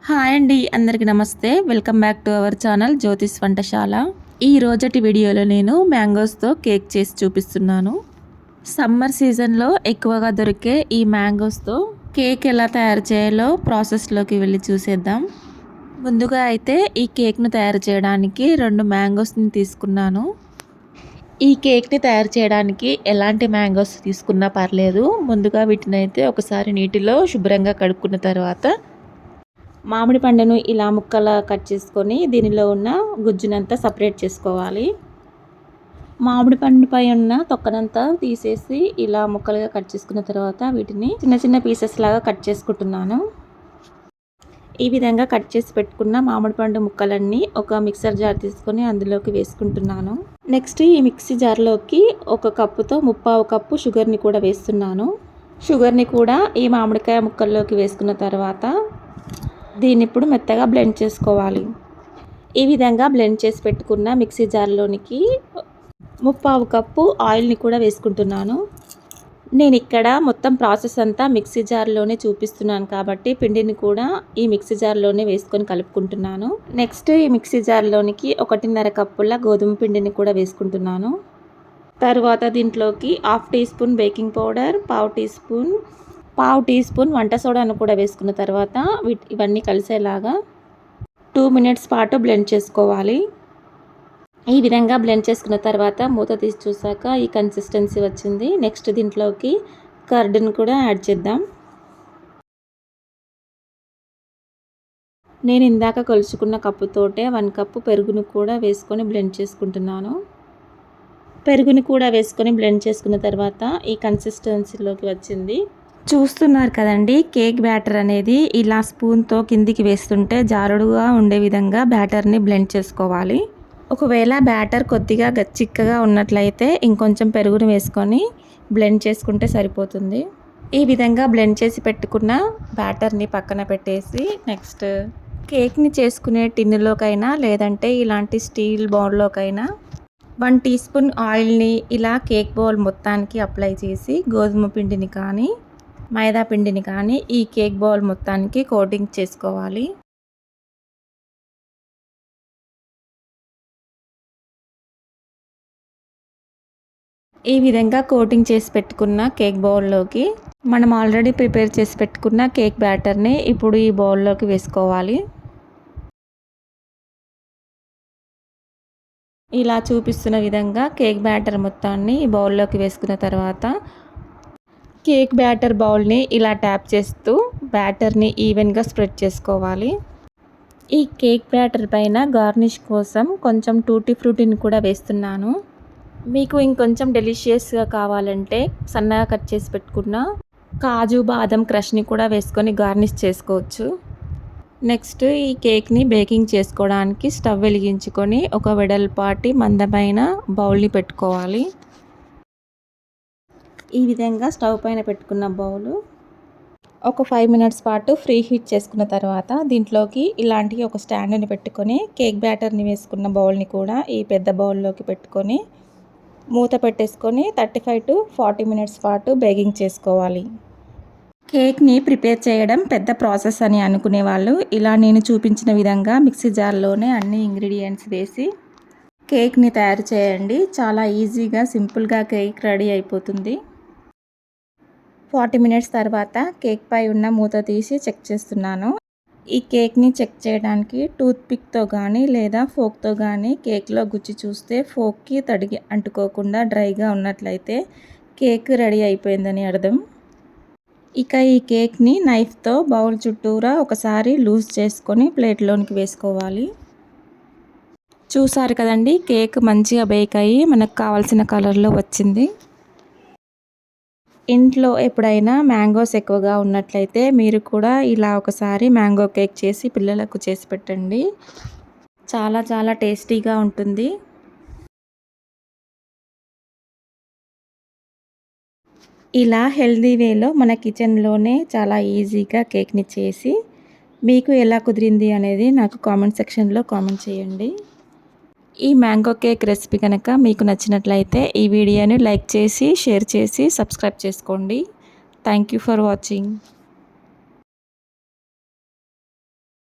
Hi అండి, అందరికీ నమస్తే. Welcome back to our channel జ్యోతిష్ వంటశాల. ఈ రోజటి వీడియోలో నేను మ్యాంగోస్తో కేక్ చేసి చూపిస్తున్నాను. సమ్మర్ సీజన్లో ఎక్కువగా దొరికే ఈ మ్యాంగోస్తో కేక్ ఎలా తయారు చేయాలో ప్రాసెస్లోకి వెళ్ళి చూసేద్దాం. ముందుగా అయితే ఈ కేక్ను తయారు చేయడానికి 2 మ్యాంగోస్ని తీసుకున్నాను. ఈ కేక్ని తయారు చేయడానికి ఎలాంటి మ్యాంగోస్ తీసుకున్నా పర్లేదు. ముందుగా వీటిని అయితే ఒకసారి నీటిలో శుభ్రంగా కడుక్కున్న తర్వాత మామిడి పండును ఇలా ముక్కలా కట్ చేసుకొని దీనిలో ఉన్న గుజ్జునంతా సపరేట్ చేసుకోవాలి. మామిడి పండుపై ఉన్న తొక్కనంతా తీసేసి ఇలా ముక్కలుగా కట్ చేసుకున్న తర్వాత వీటిని చిన్న చిన్న పీసెస్ లాగా కట్ చేసుకుంటున్నాను. ఈ విధంగా కట్ చేసి పెట్టుకున్న మామిడి పండు ముక్కలన్నీ ఒక మిక్సర్ జార్ తీసుకొని అందులోకి వేసుకుంటున్నాను. నెక్స్ట్ ఈ మిక్సీ జార్లోకి 1 కప్పుతో 1/2 కప్పు షుగర్ని కూడా వేస్తున్నాను. షుగర్ని కూడా ఈ మామిడికాయ ముక్కల్లోకి వేసుకున్న తర్వాత దీన్ని ఇప్పుడు మెత్తగా బ్లెండ్ చేసుకోవాలి. ఈ విధంగా బ్లెండ్ చేసి పెట్టుకున్న మిక్సీ జార్లోనికి 1/2 కప్పు ఆయిల్ని కూడా వేసుకుంటున్నాను. నేను ఇక్కడ మొత్తం ప్రాసెస్ అంతా మిక్సీ జార్లోనే చూపిస్తున్నాను కాబట్టి పిండిని కూడా ఈ మిక్సీ జార్లోనే వేసుకొని కలుపుకుంటున్నాను. నెక్స్ట్ ఈ మిక్సీ జార్లోనికి 1.5 కప్పుల గోధుమ పిండిని కూడా వేసుకుంటున్నాను. తర్వాత దీంట్లోకి 1/2 teaspoon baking powder, 1/2 teaspoon వంట సోడాను కూడా వేసుకున్న తర్వాత ఇవన్నీ కలిసేలాగా 2 మినిట్స్ పాటు బ్లెండ్ చేసుకోవాలి. ఈ విధంగా బ్లెండ్ చేసుకున్న తర్వాత మూత తీసి చూసాక ఈ కన్సిస్టెన్సీ వచ్చింది. నెక్స్ట్ దీంట్లోకి కర్డ్ని కూడా యాడ్ చేద్దాం. నేను ఇందాక కొలుచుకున్న కప్పుతోటే 1 కప్పు పెరుగును కూడా వేసుకొని బ్లెండ్ చేసుకుంటున్నాను. పెరుగుని కూడా వేసుకొని బ్లెండ్ చేసుకున్న తర్వాత ఈ కన్సిస్టెన్సీలోకి వచ్చింది. చూస్తున్నారు కదండి, కేక్ బ్యాటర్ అనేది ఇలా స్పూన్తో కిందికి వేస్తుంటే జారుడుగా ఉండే విధంగా బ్యాటర్ని బ్లెండ్ చేసుకోవాలి. ఒకవేళ బ్యాటర్ కొద్దిగా చిక్కగా ఉన్నట్లయితే ఇంకొంచెం పెరుగును వేసుకొని బ్లెండ్ చేసుకుంటే సరిపోతుంది. ఈ విధంగా బ్లెండ్ చేసి పెట్టుకున్న బ్యాటర్ని పక్కన పెట్టేసి నెక్స్ట్ కేక్ని చేసుకునే టిన్నులోకైనా లేదంటే ఇలాంటి స్టీల్ బౌల్లోకైనా 1 టీ స్పూన్ ఆయిల్ని ఇలా కేక్ బౌల్ మొత్తానికి అప్లై చేసి గోధుమ పిండిని కానీ మైదా పిండిని కానీ ఈ కేక్ బౌల్ మొత్తానికి కోటింగ్ చేసుకోవాలి. ఈ విధంగా కోటింగ్ చేసి పెట్టుకున్న కేక్ బౌల్లోకి మనం ఆల్రెడీ ప్రిపేర్ చేసి పెట్టుకున్న కేక్ బ్యాటర్ని ఇప్పుడు ఈ బౌల్లోకి వేసుకోవాలి. ఇలా చూపిస్తున్న విధంగా కేక్ బ్యాటర్ మొత్తాన్ని ఈ బౌల్లోకి వేసుకున్న తర్వాత కేక్ బ్యాటర్ బౌల్ని ఇలా ట్యాప్ చేస్తూ బ్యాటర్ని ఈవెన్గా స్ప్రెడ్ చేసుకోవాలి. ఈ కేక్ బ్యాటర్ పైన గార్నిష్ కోసం కొంచెం టూటీ ఫ్రూటీని కూడా వేస్తున్నాను. మీకు ఇంకొంచెం డెలిషియస్గా కావాలంటే సన్నగా కట్ చేసి పెట్టుకున్న కాజు బాదం క్రష్ని కూడా వేసుకొని గార్నిష్ చేసుకోవచ్చు. నెక్స్ట్ ఈ కేక్ని బేకింగ్ చేసుకోవడానికి స్టవ్ వెలిగించుకొని ఒక వెడల్పాటి మందమైన బౌల్ని పెట్టుకోవాలి. ఈ విధంగా స్టవ్ పైన పెట్టుకున్న బౌలు ఒక 5 మినిట్స్ పాటు ఫ్రీ హీట్ చేసుకున్న తర్వాత దీంట్లోకి ఇలాంటి ఒక స్టాండ్ని పెట్టుకొని కేక్ బ్యాటర్ని వేసుకున్న బౌల్ని కూడా ఈ పెద్ద బౌల్లోకి పెట్టుకొని మూత పెట్టేసుకొని 35 to 40 మినిట్స్ పాటు బేకింగ్ చేసుకోవాలి. కేక్ని ప్రిపేర్ చేయడం పెద్ద ప్రాసెస్ అని అనుకునే వాళ్ళు ఇలా నేను చూపించిన విధంగా మిక్సీ జార్లోనే అన్ని ఇంగ్రీడియంట్స్ వేసి కేక్ని తయారు చేయండి. చాలా ఈజీగా సింపుల్గా కేక్ రెడీ అయిపోతుంది. 40 మినిట్స్ తర్వాత కేక్ పై ఉన్న మూత తీసి చెక్ చేస్తున్నాను. ఈ కేక్ని చెక్ చేయడానికి టూత్ పిక్తో కానీ లేదా ఫోక్తో కానీ కేక్లో గుచ్చి చూస్తే ఫోక్కి తడిగి అంటుకోకుండా డ్రైగా ఉన్నట్లయితే కేక్ రెడీ అయిపోయిందని అర్థం. ఇక ఈ కేక్ని నైఫ్తో బౌల్ చుట్టూరా ఒకసారి లూజ్ చేసుకొని ప్లేట్లోనికి వేసుకోవాలి. చూసారు కదండి, కేక్ మంచిగా బేక్ అయ్యి మనకు కావాల్సిన కలర్లో వచ్చింది. ఇంట్లో ఎప్పుడైనా మ్యాంగోస్ ఎక్కువగా ఉన్నట్లయితే మీరు కూడా ఇలా ఒకసారి మ్యాంగో కేక్ చేసి పిల్లలకు చేసి పెట్టండి. చాలా చాలా టేస్టీగా ఉంటుంది. ఇలా హెల్దీ వేలో మన కిచెన్లోనే చాలా ఈజీగా కేక్ని చేసి మీకు ఎలా కుదిరింది అనేది నాకు కామెంట్ సెక్షన్లో కామెంట్ చేయండి. ఈ మ్యాంగో కేక్ రెసిపీ కనుక మీకు నచ్చినట్లయితే ఈ వీడియోని లైక్ చేసి షేర్ చేసి సబ్స్క్రైబ్ చేసుకోండి. Thank you for watching.